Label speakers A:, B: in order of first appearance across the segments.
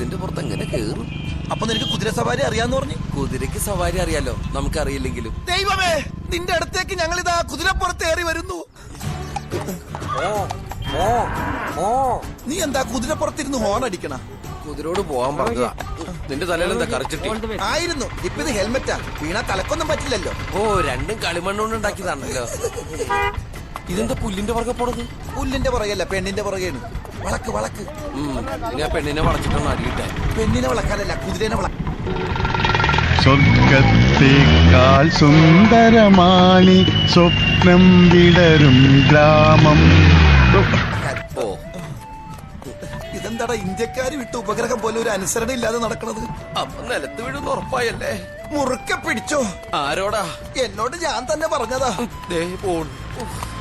A: ഇതിന്റെ പുറത്ത് എങ്ങനെ കേറും?
B: അപ്പൊ നിനക്ക് കുതിര സവാരി അറിയാന്ന് പറഞ്ഞു?
A: കുതിരക്ക് സവാരി അറിയാലോ, നമുക്കറിയില്ലെങ്കിലും.
B: ദൈവമേ, നിന്റെ അടുത്തേക്ക് ഞങ്ങൾ ഇതാ കുതിരപ്പുറത്ത് ഏറി വരുന്നു. നീ എന്താ കുതിരപ്പുറത്തിരുന്ന് ഹോൺ അടിക്കണ?
A: കുതിരോട് പോവാൻ പറഞ്ഞതാ. നിന്റെ തലയിൽ എന്താ കറച്ചിട്ടി?
B: ആയിരുന്നു. ഇപ്പൊ ഇത് ഹെൽമെറ്റാ, വീണാ തലക്കൊന്നും പറ്റില്ലല്ലോ.
A: ഓ, രണ്ടും കളിമണ്ണുകൊണ്ട് ഉണ്ടാക്കിയതാണല്ലോ. ഇതെന്താ പുല്ലിന്റെ പുറകെ പോണത്?
B: പുല്ലിന്റെ പുറകെയല്ല, പെണ്ണിന്റെ പുറകെയാണ്. വളക്ക് വളക്ക്.
A: ഞാൻ പെണ്ണിനെ വളച്ചിട്ടാണ് അടിയിട്ടെ.
B: പെണ്ണിനെ വളക്കാനല്ല, കുതിരനെ വള.
C: സ്വർഗത്തേക്കാൾ സുന്ദരമാണി സ്വപ്നം വിടരും ഗ്രാമം.
A: ഓ,
B: ഇതെന്താടാ ഇന്ത്യക്കാര് വിട്ട് ഉപഗ്രഹം പോലെ ഒരു അനുസരണ ഇല്ലാതെ നടക്കണത്?
A: അപ്പൊ നിലത്ത് വീഴുന്ന ഉറപ്പായല്ലേ?
B: മുറുക്കെ പിടിച്ചോ.
A: ആരോടാ?
B: എന്നോട് ഞാൻ തന്നെ പറഞ്ഞതാ.
A: ദേ പോണു.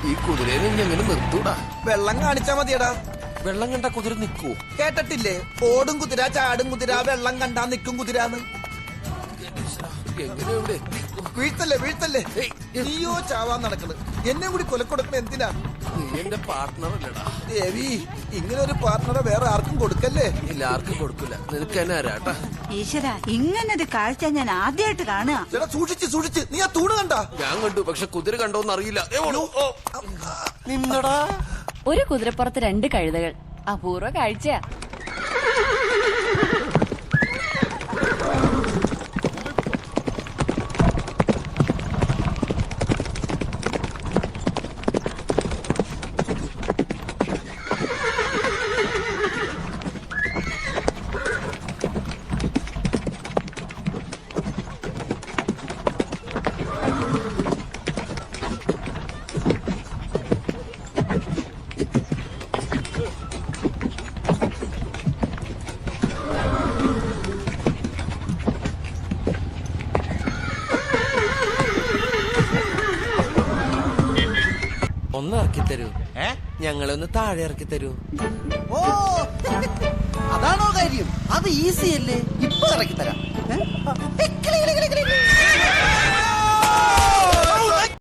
A: ഈ കുതിരേനെ ഇനി എങ്ങനെ നിർത്തൂടാ?
B: വെള്ളം കാണിച്ചാ മതിയടാ.
A: വെള്ളം കണ്ട കുതിര നിക്കൂ?
B: കേട്ടിട്ടില്ലേ? ഓടും കുതിര, ചാടും കുതിര, വെള്ളം കണ്ടാ നിക്കും കുതിരാന്ന്.
A: എങ്ങനെ ഇവിടെ എത്തി?
B: വീഴ്ത്തല്ലേ വീഴ്ത്തല്ലേ. നീയോ ചാവാൻ നടക്കണ്, എന്നെ കൂടി കൊലക്കൊടുക്കണ എന്തിനാ?
A: നീ എന്റെ പാർട്ട്ണർ അല്ലടാ.
B: ദേവി, ഇങ്ങനെ ഒരു പാർട്ട്ണറെ വേറെ ആർക്കും കൊടുക്കല്ലേ.
A: ഇല്ല, ആർക്കും കൊടുക്കില്ല. നിനക്ക് തന്നെ ആരാട്ടാ?
D: ഈശ്വര, ഇങ്ങനൊരു കാഴ്ച ഞാൻ ആദ്യമായിട്ട് കാണുക.
B: ചേട്ടാ സൂക്ഷിച്ച് സൂക്ഷിച്ച്. നീ ആ തൂണ് കണ്ടാ?
A: ഞാൻ കണ്ടു, പക്ഷെ കുതിര കണ്ടോന്ന് അറിയില്ല. നിന്നടാ.
E: ഒരു കുതിരപ്പുറത്ത് രണ്ട് കഴുതകൾ, അപൂർവ കാഴ്ചയാ.
A: ഒന്ന് ഇറക്കി തരൂ. ഞങ്ങളെ ഒന്ന് താഴെ ഇറക്കി തരൂ.
F: ഓ, അതാണോ കാര്യം? അത് ഈസി അല്ലേ? ഇപ്പൊ ഇറക്കി തരാം.